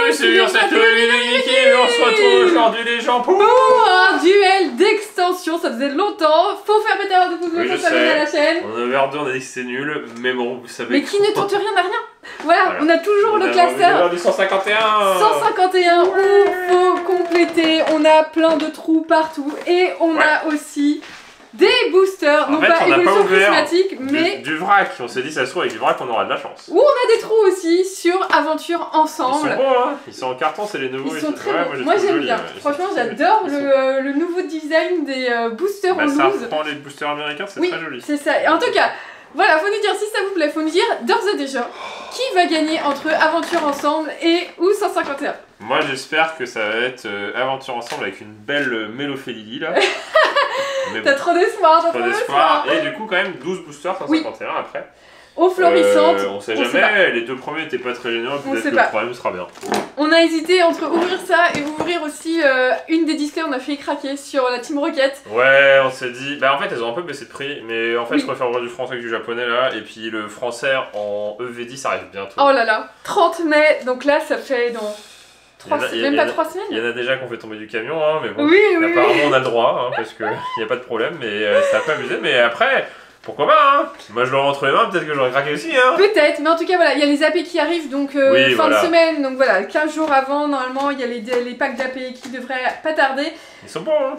bienvenue sur cette vidéo. On se retrouve aujourd'hui les gens pour un duel d'extension. Ça faisait longtemps. Faut faire péter de pouces bleus pour s'abonner à la chaîne. On avait R2, on a dit que c'était nul, mais bon, vous savez. Mais qui ne tente rien n'a rien. Voilà, on a toujours le classeur. Du 151. 151 où faut compléter. On a plein de trous partout et on a aussi des boosters, non pas évolution prismatique, mais du vrac. On s'est dit, ça se trouve, avec du vrac, on aura de la chance. Où on a des trous aussi sur Aventure Ensemble. Ils sont bons, hein. Ils sont en carton, c'est les nouveaux. Ils sont très bons. Moi j'aime bien. Franchement, j'adore le nouveau design des boosters en loose. Ça reprend les boosters américains, c'est très joli. C'est ça. En tout cas, voilà, faut nous dire si ça vous plaît. Faut nous dire d'ores et déjà qui va gagner entre Aventure Ensemble et ou 151. Moi j'espère que ça va être Aventure Ensemble avec une belle Mélophélie là. T'as trop d'espoir, trop d'espoir. Et du coup, quand même, 12 boosters, 151 après. Eau florissante. On sait jamais, les deux premiers n'étaient pas très généreux, peut-être que le troisième sera bien. On a hésité entre ouvrir ça et ouvrir aussi une des displays, on a fait craquer sur la Team Rocket. Ouais, on s'est dit. Bah, en fait, elles ont un peu baissé de prix, mais en fait, je préfère ouvrir du français que du japonais là. Et puis le français en EV10 arrive bientôt. Oh là là, 30 mai, donc là, ça fait dans. Même pas 3 semaines. Il y en a déjà qu'on fait tomber du camion, hein, mais bon. Apparemment on a le droit, hein, parce qu'il n'y a pas de problème, mais ça a pas abusé. Mais après, pourquoi pas, hein. Moi je l'aurais entre les mains, peut-être que j'aurais craqué aussi, hein. Peut-être, mais en tout cas, voilà, il y a les AP qui arrivent, donc fin de semaine, donc voilà, 15 jours avant, normalement, il y a les packs d'AP qui devraient pas tarder. Ils sont bons, hein.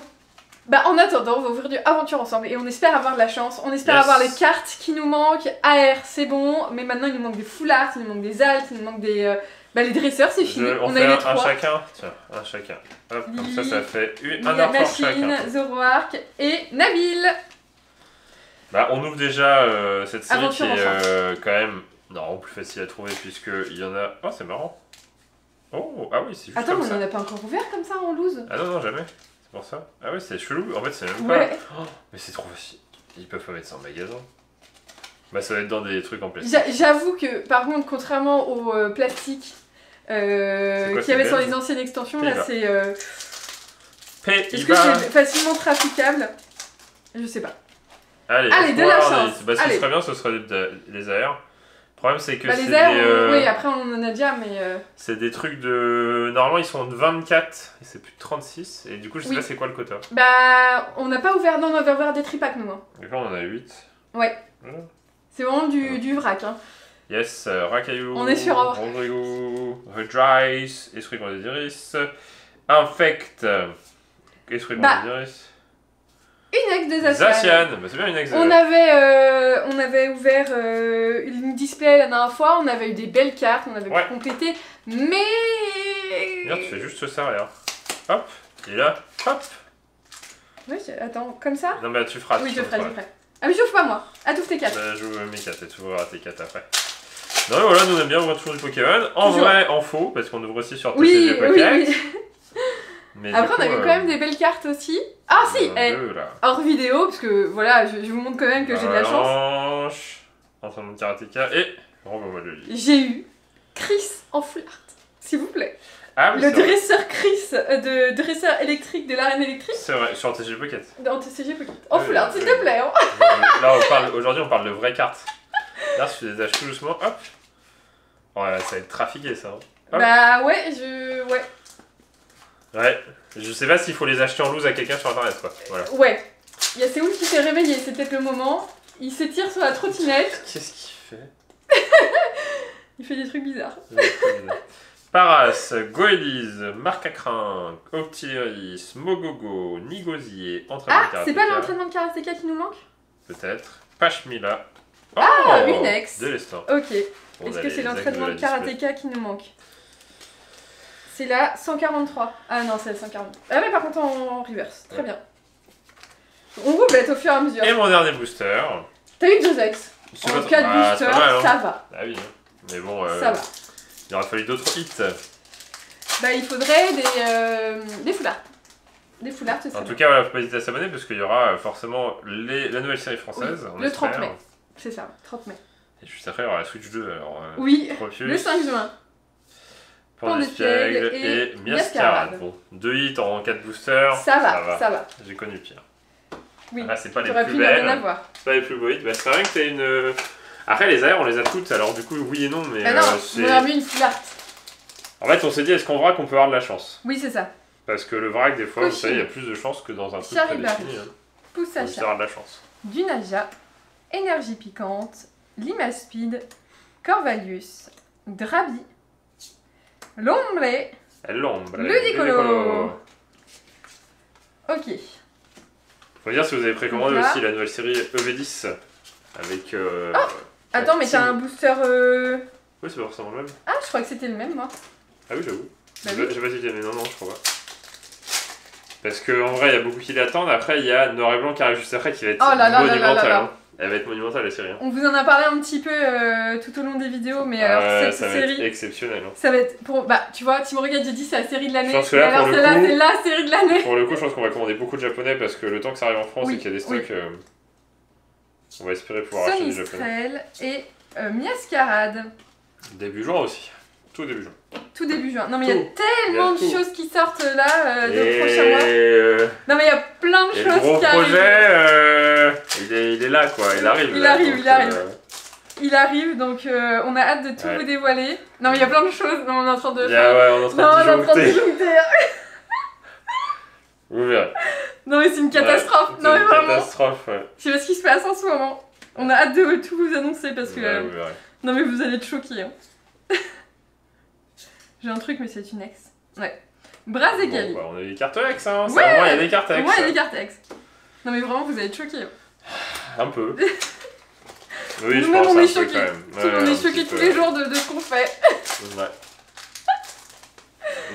Bah en attendant, on va ouvrir du Aventure Ensemble et on espère avoir de la chance, on espère avoir les cartes qui nous manquent. AR c'est bon, mais maintenant il nous manque des foulards, il nous manque des altes, il nous manque des... Bah les dresseurs c'est fini, on a eu les 3. Un chacun. Tiens, un chacun. Hop, comme ça fait un effort chacun. Machine, Zoroark et Nabil. Bah on ouvre déjà cette série Aventure qui est quand même non, plus facile à trouver puisqu'il y en a... Oh c'est marrant. Oh, ah oui c'est juste attends, comme mais ça. on en a pas encore ouvert comme ça en loose. Ah non, jamais. C'est pour ça. Ah oui c'est chelou, en fait c'est même pas... Oh, mais c'est trop facile. Ils peuvent pas mettre ça en magasin. Bah ça va être dans des trucs en plastique. J'avoue que par contre, contrairement au plastique qu'il y avait sur les anciennes extensions, là c'est... Est-ce que c'est facilement traficable? Je sais pas. Allez, de la chance. Bah ce serait bien, ce serait les AR. Le problème c'est que bah, les airs, oui, après on en a déjà, mais... C'est des trucs de... Normalement ils sont de 24, et c'est plus de 36, et du coup je sais pas c'est quoi le quota. Bah, on n'a pas ouvert, non, on avait ouvert des tripacks nous. Hein. Donc là on en a 8. Ouais. Voilà. C'est vraiment du vrac. Hein. Yes, Rakayu, on est sur un... Rodrigo, Redrice, Esprit Gondédiris, Infect, Esprit Gondédiris. Une ex de Zacian, bah c'est bien une ex. On avait ouvert une display la dernière fois, on avait eu des belles cartes, on avait pu compléter, mais... Regarde, tu fais juste ça, regarde. Hop, et là, hop. Oui, attends, comme ça? Non bah tu feras. Oui, je ferai. Ah mais j'ouvre pas moi, t'ouvres tes 4. Bah j'ouvre mes 4 et tu ouvriras tes 4 après. Non mais voilà, nous on aime bien ouvrir toujours du Pokémon. En vrai, en faux, parce qu'on ouvre aussi sur TCG Pocket. Oui. Mais après on avait quand même des belles cartes aussi. Ah si, hors vidéo, parce que voilà, je vous montre quand même que j'ai de la chance. Entraînement de karatéka et renvoie-moi le lit. J'ai eu Chris en foulard, s'il vous plaît. Ah, oui, le dresseur Chris, de dresseur électrique de l'arène électrique. C'est vrai, sur TCG Pocket. Dans TCG Pocket. En foulard, s'il te plaît. Hein. Là, aujourd'hui, on parle de vraies cartes. Là, je les lâche tout doucement, hop. Oh, là, ça va être trafiqué, ça. Hein. Bah ouais, Ouais, je sais pas s'il faut les acheter en loose à quelqu'un sur internet, quoi. Voilà. Ouais. Il y a Séoul qui s'est réveillé, c'est peut-être le moment. Il s'étire sur la trottinette. Qu'est-ce qu'il fait? Il fait des trucs bizarres. Paras, Goélise, Marcacrin, Octilleris, Mogogo, Nigosier, entraînement de karatéka. C'est pas l'entraînement de karatéka qui nous manque? Peut-être. Pashmila. Oh, une ex. De l'estor. Ok. Est-ce que c'est l'entraînement de karatéka qui nous manque? C'est la 143. Ah non, c'est la 140. Ah mais par contre en reverse. Très bien. On roulette au fur et à mesure. Et mon dernier booster. T'as eu 2 ex. En 4 boosters, ça va. Ah oui. Mais bon, ça va. Il aurait fallu d'autres hits. Bah il faudrait des foulards. Des foulards, c'est ça. En tout cas, voilà, faut pas hésiter à s'abonner parce qu'il y aura forcément la nouvelle série française. Oui, le 30 mai. C'est ça, 30 mai. Et juste après, il y aura la Switch 2. Alors, oui, le 5 juin. Pandespiègle et Miascarade. Bon, 2 hits en 4 boosters. Ça va. J'ai connu pire. Oui, là, c'est pas les plus belles. C'est pas les plus beaux hits. Bah, c'est vrai que c'est une... Après, les airs, on les a toutes. Alors, du coup, oui et non, mais non, on a mis une foulard. En fait, on s'est dit, est-ce qu'en vrac, on peut avoir de la chance? Oui, c'est ça. Parce que le vrac, des fois, vous Cochine. savez, il y a plus de chances que dans un truc Charivari. prédéfini. Hein. Pousse Donc, à ça aura de la chance. Du Naja, Énergie Piquante, Lima Speed, Corvallius, Drabi, Lombre, L'ombre. Ludicolo. Ok. Faut dire si vous avez précommandé Donc là- aussi la nouvelle série EV10 avec. Attends, mais t'as Team. un booster. Oui, c'est pas forcément le même. Ah, je crois que c'était le même, moi. Ah oui, j'avoue. Bah J'ai oui. pas cité, mais non, je crois pas. Parce qu'en vrai, il y a beaucoup qui l'attendent. Après, il y a Noir et Blanc qui arrive juste après qui va être Oh là là là là là monumentale. là. Hein. Elle va être monumentale, la série. Hein. On vous en a parlé un petit peu tout au long des vidéos, mais alors cette ça va être série. exceptionnel. Hein. Ça va être pour. Bah, tu vois, Team Rocket, j'ai dit c'est la série de l'année. Je pense que Et là, alors pour le celle-là, coup- c'est la série de l'année. Pour le coup, je pense qu'on va commander beaucoup de japonais parce que le temps que ça arrive en France Oui, et qu'il y a des oui. stocks, on va espérer pouvoir acheter des japonais. Sonistrel et Miascarade. Début juin aussi. Tout début juin. Tout début juin. Non, mais il y a Tout. tellement de Il y a tout. choses qui sortent là dans le Et prochain mois. Non, mais il y a plein de et le choses gros qui projet, arrivent. il est là quoi, il arrive. Il là, arrive, donc, il arrive. Il arrive, donc on a hâte de tout Ouais. vous dévoiler. Non, mais il y a plein de choses. Non, on est en train de. Ouais, on est en Non, on est train en de train de disjoncter. disjoncter. Vous verrez. Non, mais c'est une catastrophe. Ouais, Non, c'est mais une vraiment. catastrophe, ouais. Je sais pas ce qui se passe en ce moment. On a hâte de tout vous annoncer parce que. Ouais, vous verrez. Non, mais vous allez être choqués. Hein. J'ai un truc, mais c'est une ex. Ouais. Brazegali. Bon, bah, on a des cartes ex, hein. Ouais. Au moins, il y a des cartes ex. Moi, il y a des cartes ex. Non, mais vraiment, vous allez être choqués. Hein. Un peu. Oui, je Nous-mêmes, pense on un est peu choqués. quand même. On Ouais, est un choqués petit tous peu. les jours de ce qu'on fait. Ouais.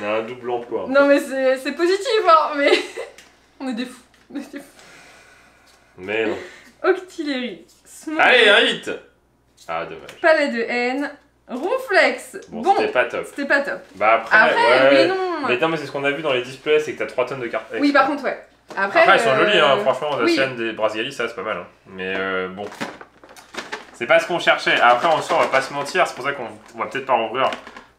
On a un double emploi. Non, mais c'est positif, hein, mais. On est des fous. On est des fous. Mais non. Octillerie. Smog, Allez, un hit. Ah, dommage. Palais de haine. Ronflex. Bon, c'était pas top. c'était pas top. Bah après, Après, ouais. mais non. Mais non, mais c'est ce qu'on a vu dans les displays, c'est que t'as 3 tonnes de cartes ex. Oui, par contre, ouais. Après, Après, elles sont jolies, hein. Franchement, la oui. chaîne des Braziali, ça, c'est pas mal. Hein. Mais bon. C'est pas ce qu'on cherchait. Après, en soi, on va pas se mentir, c'est pour ça qu'on va peut-être pas rouvrir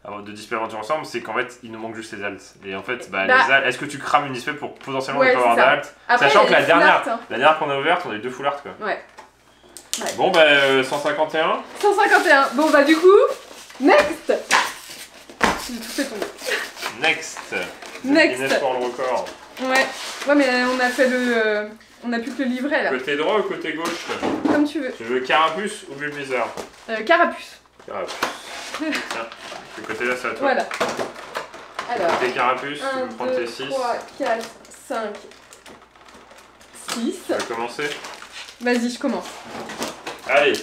avant de display aventure ensemble, c'est qu'en fait, il nous manque juste les alts. Et en fait, bah, Bah. les alts, est-ce que tu crames une display pour potentiellement Ouais, ne pas avoir c'est ça. d'alt? Après, Sachant il y que a la les full dernière, art, hein. la dernière qu'on a ouverte, on a eu 2 full art, quoi. Ouais. Ouais. Bon, bah, 151. 151. Bon, bah, du coup, next. J'ai tout fait tomber. Next. Next. Guinness pour le record. Ouais. Ouais, mais on a fait le. On a plus que le livret là. Côté droit ou côté gauche? Comme tu veux. Tu veux Carapuce ou Bulbizarre? Carapuce. Carapuce. Tiens, ce côté-là, c'est à toi. Voilà. Alors. Côté Carapuce, tu 1, veux prendre 2, tes 6. 3, 4, 5, 6. Tu veux commencer? Vas-y, je commence. Allez,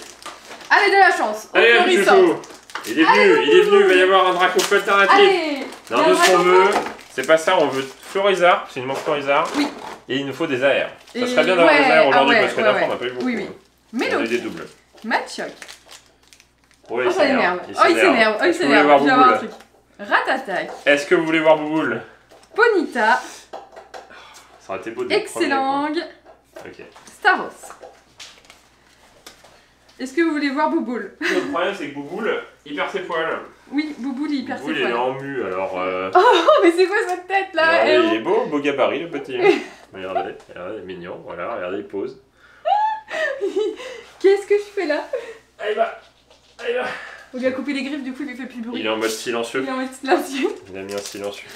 Allez, de la chance. Au allez, petit florissant. chouchou. Il est venu, il va y avoir un Dracofeu alternatif. Allez. Non, il y a nous, un ce qu'on Dracofeu. veut, c'est pas ça, on veut Florizard, parce qu'il nous manque Florizard. Oui. Et il nous faut des AR. Ça Et serait bien d'avoir ouais, des AR aujourd'hui, ah ouais, parce que ouais, la fois, ouais. on n'a pas eu beaucoup. Oui, oui. On a eu Mélo. des doubles. Matchoc. Oh, Oh, ça l'énerve. Oh, il s'énerve. Oh, il Est-ce que vous voulez s'énerve. voir Je vais avoir un Bouboule? truc. Ratatak. Est-ce que vous voulez voir Bouboule? Ponita. Ça aurait été beau de le premier, Excellang. quoi. Ok. Staros. Est-ce que vous voulez voir Bouboule? Le problème, c'est que Bouboule, il perd ses poils. Oui, Bouboule, il perd ses Bouboule, il est poils. en mu, alors. Oh, mais c'est quoi cette tête là? Regardez, Eh, il est beau gabarit, le petit. Regardez, regardez, il est mignon. Voilà, regardez, il pose. Qu'est-ce que je fais là? Allez, va. Allez, va. On lui a coupé les griffes, du coup il fait plus de bruit. Il est en mode silencieux. Il est en mode silencieux. Il a mis un silencieux.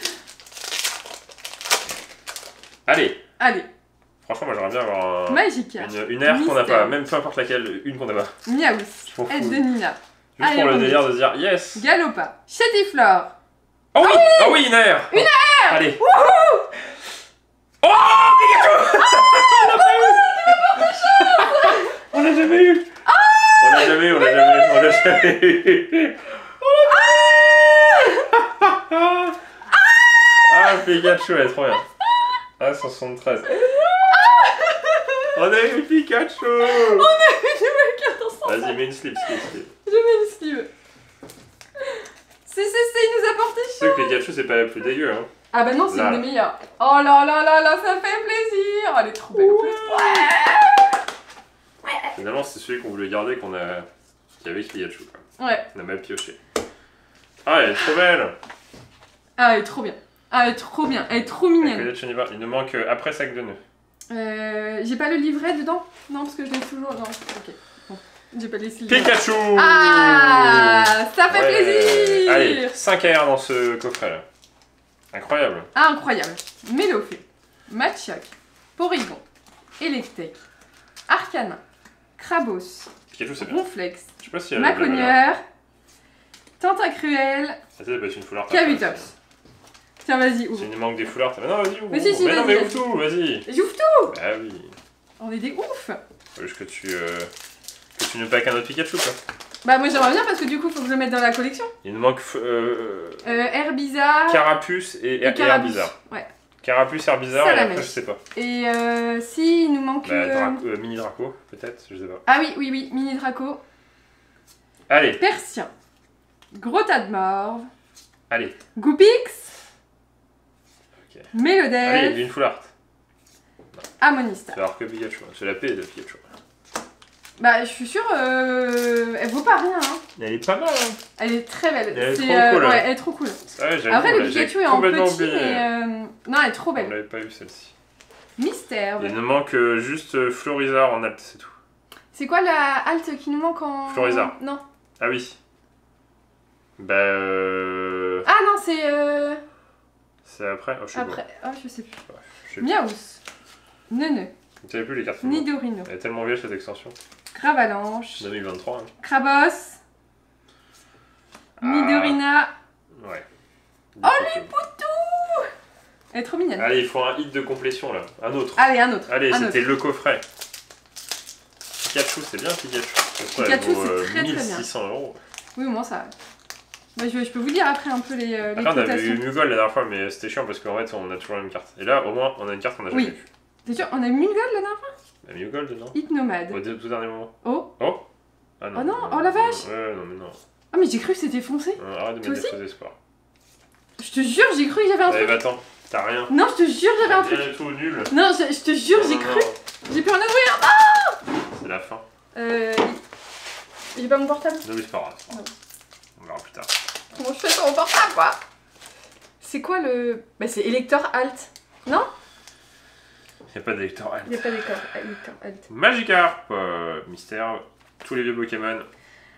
Allez. Allez, Franchement, moi j'aimerais bien avoir Magikarp. une aire qu'on n'a Mystère. pas, même peu importe laquelle, une qu'on n'a pas. Miaous. m'en fous. Aide de Nina. Juste Allez, pour le on délire de dire yes. Galopa. Chatiflore. Oh oui, oh oui, une aire. Une aire. Allez. Wouhou! Oh Pikachu. On l'a jamais eu. On l'a jamais eu, on l'a jamais eu, on l'a jamais eu. Ah, Pikachu, elle est trop bien. Ah, 173. On a eu Pikachu. On a une nouvelle carte ensemble. Vas-y, mets une slip. Je mets une sleeve. Il nous a porté Tu sais que Pikachu, c'est pas la plus dégueu, hein. Ah bah non, c'est Là. une des meilleures. Oh là là là là, ça fait plaisir. Elle est trop belle. en plus. Finalement, c'est celui qu'on voulait garder qui avait Pikachu, quoi. Ouais. On a mal pioché. Ah, elle est trop belle. Ah, elle est trop bien. Ah, elle est trop bien. Elle est trop mignonne. Il nous manque après sac de nœuds. J'ai pas le livret dedans? Non, parce que je l'ai toujours. Non, ok. Bon. J'ai pas laissé le Pikachu. Ah, ça fait plaisir. Allez, 5 AR dans ce coffret-là. Incroyable. Incroyable. Mélofée, Machiac, Porygon, Electek, Arcana, Crabos, Pikachu, c'est bien. Ronflex, Je sais pas si elle a Maconieur, Tentacruel, ça peut être une foulard. Kabutops. Tiens, vas-y, ouvre. S'il nous manque des foulards, non, vas-y, ouvre. Mais si, mais non, mais vas-y. ouvre tout, vas-y. J'ouvre tout. Bah oui. On est des ouf. Faut juste que tu ne packs un autre Pikachu, quoi. Bah moi j'aimerais bien parce que du coup faut que je le mette dans la collection. Il nous manque Herbizarre. Carapuce et Herbizarre. Ouais. Carapuce, Herbizarre, et après je sais pas. Et si il nous manque... Mini Draco, peut-être, je sais pas. Ah oui, oui, oui, Mini Draco. Allez. Persien. Grotadmorve. Allez. Goopix. Ok. Mélodel. Allez, une full art. Amonista. C'est alors que Pikachu, c'est la paix de Pikachu. Bah je suis sûre, elle vaut pas rien. Hein. Elle est pas mal, hein. Elle est très belle. Elle est trop cool. Ouais, elle est trop cool. Ouais, après le Pikachu est en petit, oublié. mais... non, elle est trop On belle. l'avait pas eu celle-ci. Mystère. Il nous manque juste Florizarre en alt, c'est tout. C'est quoi la halte qui nous manque en... Florizarre. Non. Ah oui. Bah Ah non, c'est... c'est après. Oh, je sais Après. Oh, je sais plus. pas. Ouais, je sais plus. Miaous. Neuneu. Vous savez plus les cartes. Nidorino. Elle est tellement vieille cette extension. Gravalanche. 2023. Hein. Krabos. Nidorina. Ouais. Oh, les poutous. Elle est trop mignonne. Allez, il faut un hit de complétion là. Un autre. Allez, un autre. Allez, un c'était autre. le coffret. Pikachu, c'est bien Pikachu. Pikachu, c'est très, très bien. 1600 €. Oui, au moins ça. Bah, je peux vous dire après un peu les Après, on avait cotations. eu Mugol la dernière fois, mais c'était chiant parce qu'en fait, on a toujours la même carte. Et là, au moins, on a une carte qu'on n'a jamais Oui. vue. T'es sûr, on a eu Mugol la dernière fois? La Mugol, non Hypnomade. Au tout dernier moment. Oh. Oh Ah Oh non, oh la vache. Ouais, non, mais non. Ah, mais j'ai cru que c'était foncé. Arrête de Toi mettre des aussi faux espoirs. Je te jure, j'ai cru que j'avais un Allez, truc. va-t'en, t'as rien. Non, je te jure, j'avais un truc. Rien du tout, nul. Non, je te jure, Non, j'ai non, cru. non. J'ai pu en ouvrir. Ah, C'est la fin. j'ai pas mon portable. Non, mais c'est pas grave. Non. On verra plus tard. Comment je fais sur mon portable, quoi? C'est quoi le... Bah, c'est électeur alt. Non? Y'a pas d'électeur alt. Il n'y a pas d'électeur alt. Magikarp, Mystère, tous les vieux Pokémon,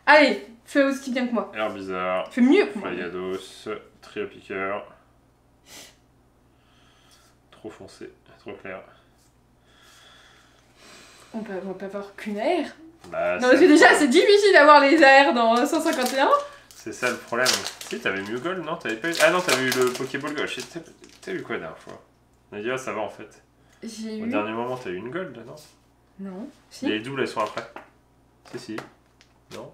Allez, fais aussi bien que moi. Herbizarre, Fais mieux que moi. Flyados, Triopiqueur. Trop foncé, trop clair. On peut pas avoir qu'une AR. Bah, Non, parce que déjà, c'est difficile d'avoir les AR dans 151. c'est ça le problème. Si, t'avais Mugol, non? T'avais pas eu... Ah non, t'avais eu le Pokéball Gold. T'as eu quoi la dernière fois? On a dit, ah, ça va en fait. J'ai Au eu... dernier moment, t'as eu une Gold, non? Non. Si. Les doubles, elles sont après. Si. Non?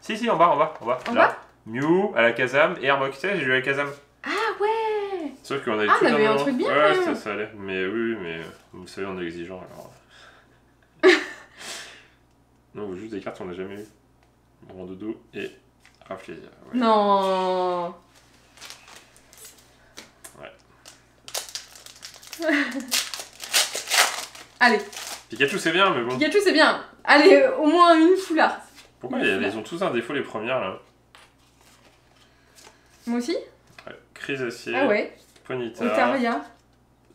Si, en bas. En Là. bas Mew, à la Kazam, et Arbok. Tu sais, j'ai eu à la Kazam. Ah ouais. Sauf qu'on a eu Ah, tout on avait d'un un moment. truc bien, Ouais, quand même. ça allait. Mais oui, mais vous savez, on est exigeant alors. Non, juste des cartes qu'on n'a jamais eues. Rondoudou et Raflesia. Ouais. Non. Ouais. Allez, Pikachu, c'est bien, mais bon. Pikachu c'est bien. Allez, au moins une full art. Pourquoi ils ont tous un défaut, les premières là? Moi aussi. Ouais. Chrysacier, Ah ouais. Ponyta, Otaria.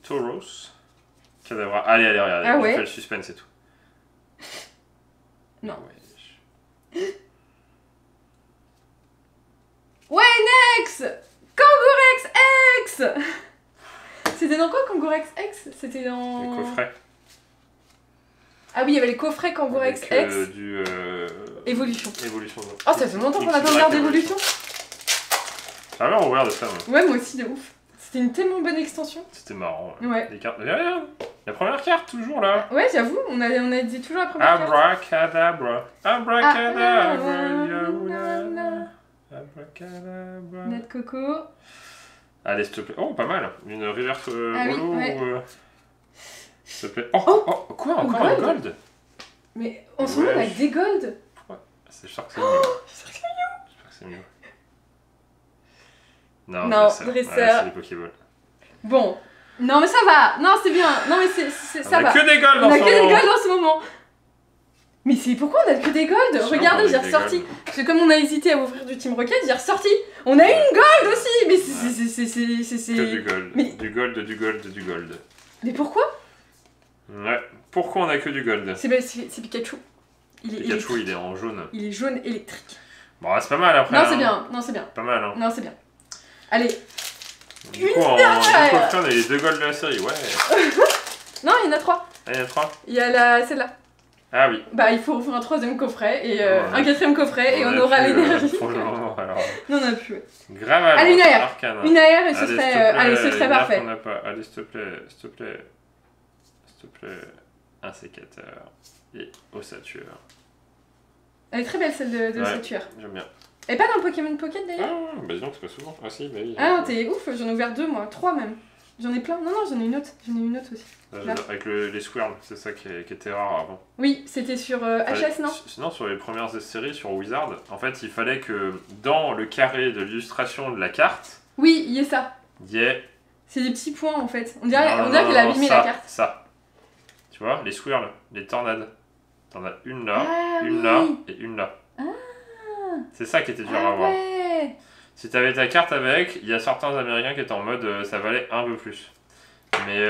Tauros, Cadabra. Allez, regardez. Ah on ouais. fait le suspense et tout. Non. Ouais. Ouais, Nex. Kangourex X. C'était dans quoi Kangourex X? C'était dans... Les coffrets. Ah oui, il y avait les coffrets Kangourex Avec, X. du Évolution. évolution. Oh, ça fait longtemps qu'on a pas ouvert d'évolution. J'avais envie ouvert de ça, moi. Ouais, moi aussi, de ouf. C'était une tellement bonne extension. C'était marrant. Ouais. Les cartes. Regarde, la première carte, toujours là. Ouais, j'avoue, on a dit toujours la première carte. Abracadabra. Abracadabra. Ah, Abracadabra. Net Coco. Allez, s'il te plaît. Oh, pas mal. Une reverse Ah oui, holo ouais. ou. S'il te plaît. Oh, quoi? Encore un gold gold? Mais en ce moment, on a des golds. C'est sûr que c'est mieux. J'espère que c'est mieux. Non, Non, dresseur. dresseur. Ouais, c'est les Pokéballs. Bon. Non, mais ça va. Non, c'est bien. Non, mais ça On va. a que des golds On en a ce que des moment. golds en ce moment. Mais c'est pourquoi on a que des golds? Sûr, Regardez, on a j'ai des ressorti. golds. Parce que comme on a hésité à ouvrir du Team Rocket, j'ai ressorti. On a une gold aussi. Mais c'est... Que du gold. Mais- Du gold, du gold, du gold. Mais pourquoi? Ouais. Pourquoi on a que du gold? C'est Pikachu. Il est Pikachu, il est en jaune. Il est jaune électrique. Bon, c'est pas mal après. Non, c'est bien. Non, c'est bien. Pas mal, hein. Non, c'est bien. Allez. Du coup, en coffret, on a les 2 golds de la série, ouais. Non, il y en a 3. Ah, il y en a 3. Il y a celle-là. Ah oui. Bah, il faut ouvrir un 3e coffret et un 4e coffret et on aura l'énergie. Pour le moment, alors. Non, on a plus. Ouais. Grave. Allez, une AR. Arcane. Une AR et ce serait, allez, ce serait parfait. On a pas. Allez, s'il te plaît, s'il te plaît. S'il te plaît. Un sécateur. Et ossature. Elle est très belle celle de ossature. J'aime bien. Et pas dans le Pokémon Pocket d'ailleurs? Ah, bah dis donc, c'est pas souvent. Ah si, bah oui. Ah non, t'es ouf, j'en ai ouvert 2 moi, 3 même. J'en ai plein. Non, j'en ai une autre. J'en ai une autre aussi. Là. Avec les Squirrels, c'est ça qui était rare avant. Oui, c'était sur HS, non? Sinon, sur les premières séries, sur Wizard, en fait, il fallait que dans le carré de l'illustration de la carte, oui, il y ait ça. Il y ait... C'est des petits points en fait. On dirait qu'elle a abîmé la carte. Ça. Tu vois, les Squirrels, les tornades. T'en as une là, une là et une là. Ah. C'est ça qui était dur à voir. Ouais. Si t'avais ta carte avec, il y a certains Américains qui étaient en mode ça valait un peu plus. Mais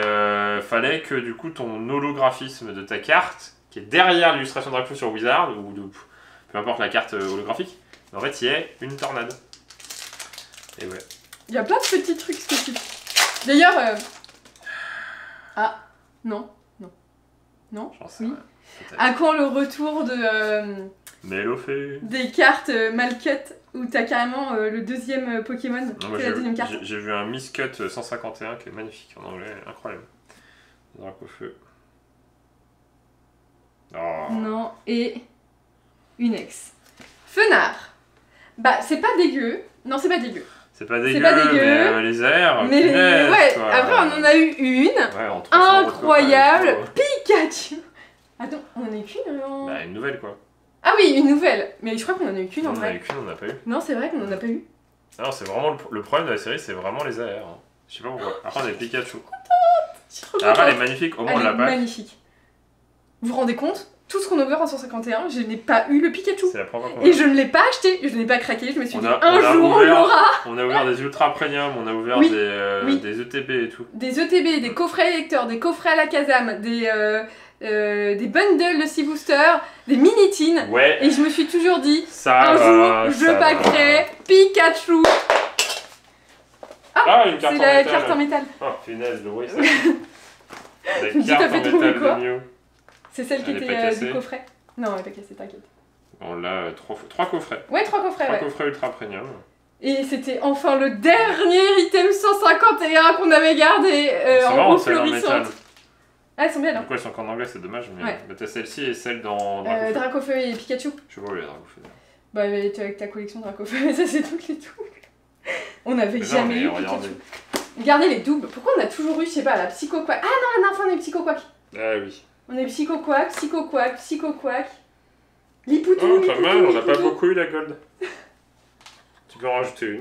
fallait que du coup ton holographisme de ta carte, qui est derrière l'illustration de Draco sur Wizard, ou de, peu importe la carte holographique, en fait il y ait une tornade. Et ouais. Il y a plein de petits trucs spécifiques. D'ailleurs, ah, non. J'en sais oui. rien. À quand le retour de Mélofée. Des cartes mal cut où t'as carrément le 2e Pokémon, c'est la 2e carte. J'ai vu un Miscut 151 qui est magnifique en anglais, incroyable. Dracofeu. Oh. Non, et une ex. Fenard. Bah, c'est pas dégueu. Non, c'est pas dégueu. C'est pas dégueu, mais les airs, mais punaise, ouais, quoi. après on en a eu une. Ouais, incroyable. Pikachu. Attends, on en a eu qu'une Bah, une nouvelle quoi. Ah oui, une nouvelle. Mais je crois qu'on en a eu qu'une en vrai. On en a eu qu'une, on n'a pas eu. Non, c'est vrai qu'on en a pas eu. Non, c'est vraiment le problème de la série, c'est vraiment les AR. Hein. Je sais pas pourquoi. Après, on a Pikachu. Après, elle est magnifique, au moins on l'a pas. Magnifique. Vous vous rendez compte? Tout ce qu'on a ouvert en 151, je n'ai pas eu le Pikachu. C'est la première fois qu'on Et je ne l'ai pas acheté, je ne l'ai pas craqué, je me suis dit un jour on l'aura. On a ouvert des Ultra Premium, on a ouvert des ETB et tout. Des ETB, des coffrets lecteurs, des coffrets à la Kazam, des bundles de 6 boosters, des mini-tins. Ouais. Et je me suis toujours dit, un jour je packerai Pikachu. Ah, une carte c'est la carte en métal. Oh punaise, le bruit ça. La carte en métal de Mew. C'est celle qui était du coffret. Non, elle est pas cassée, t'inquiète. On a 3 coffrets. Ouais, 3 coffrets, 3 coffrets ultra premium. Et c'était enfin le dernier item 151 qu'on avait gardé en roue florissante. Ah, elles sont bien là. Du coup, elles sont encore en anglais, c'est dommage, mais t'as celle-ci et celle dans Dracofeu et Pikachu. Je sais pas où il y a Dracofeu. Bah, avec ta collection Dracofeu, ça c'est toutes les doubles. On n'avait jamais eu Pikachu. Regardez les doubles. Pourquoi on a toujours eu, je sais pas, la Psycho Quack. Ah non, la dernière fois on a eu Psycho Quack. Ah oui. On a eu Psycho Quack, Psycho Quack, Psycho Quack. Lipoutou, pas mal, on n'a pas beaucoup eu la gold. Tu peux en rajouter une.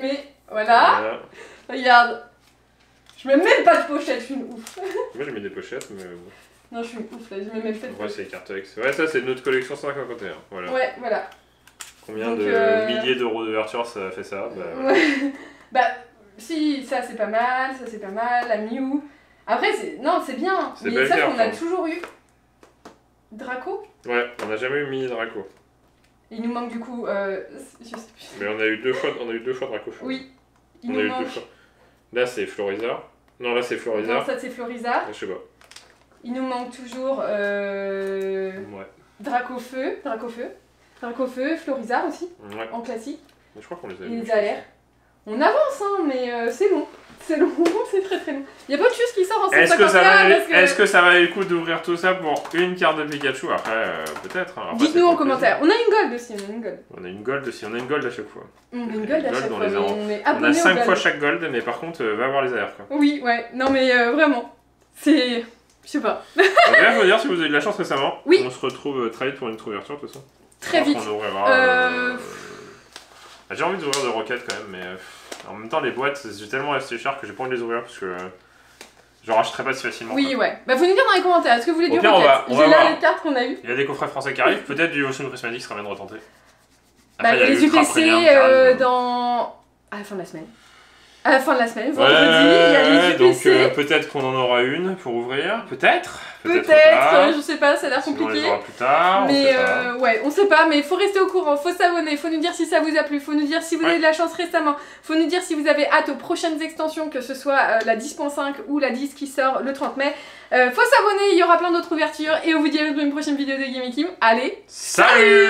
Mais voilà. Regarde. Je mets même pas de pochette, je suis une ouf. Moi j'ai mis des pochettes, mais bon. Non, je suis une ouf là, je mets même fait de pochette. Ouais, c'est les cartes X. Ouais, ça c'est notre collection 151. Voilà. Ouais, voilà. Combien de milliers d'euros d'ouverture ça fait ça? Bah, si, ça c'est pas mal, la Mew. Après, non, c'est bien, mais ça qu'on a toujours eu. Draco? Ouais, on n'a jamais eu mini Draco. Il nous manque du coup, je sais plus. Mais on a eu 2 fois Draco. Oui, il nous manque. Là c'est Florizard. Non, là c'est Florizard. Non, ça c'est Florizard. Je sais pas. Il nous manque toujours Dracofeu, Florizard aussi, en classique. Mais je crois qu'on les a eu. Et les AR. On avance, hein, mais c'est long. C'est long, c'est très très long. Il y a pas de choses qui sortent en 151 Est-ce que ça valait le coup d'ouvrir tout ça pour une carte de Pikachu? Après, peut-être. Hein. Dites-nous en commentaire. On a une gold aussi, on a une gold à chaque fois. On a une gold à chaque fois. On a 5 fois chaque gold, mais par contre, va avoir les AR quoi. Oui, ouais. Non mais vraiment. C'est... Je sais pas. D'ailleurs, faut dire si vous avez de la chance récemment. Oui. On se retrouve très vite pour une ouverture de toute façon. Très vite. On ouvrira. J'ai envie d'ouvrir de Rocket quand même, mais en même temps les boîtes c'est tellement resté cher que j'ai pas envie de les ouvrir parce que je rachèterai pas si facilement. Oui, ouais. Bah faut nous dire dans les commentaires, est-ce que vous voulez du Rocket? J'ai là les cartes qu'on a eues. Il y a des coffrets français qui arrivent, peut-être du Ocean Prismatic sera bien de retenter. Après, bah, les UPC dans... à la fin de la semaine. À la fin de la semaine, vendredi, il y a les UPC. Donc peut-être qu'on en aura une pour ouvrir, peut-être, je sais pas, ça a l'air compliqué. On les aura plus tard, mais ouais, on sait pas, mais il faut rester au courant, faut s'abonner, faut nous dire si ça vous a plu, faut nous dire si vous avez de la chance récemment, faut nous dire si vous avez hâte aux prochaines extensions, que ce soit la 10.5 ou la 10 qui sort le 30 mai. Faut s'abonner, il y aura plein d'autres ouvertures et on vous dit à une prochaine vidéo de Game et Kim. Allez, salut!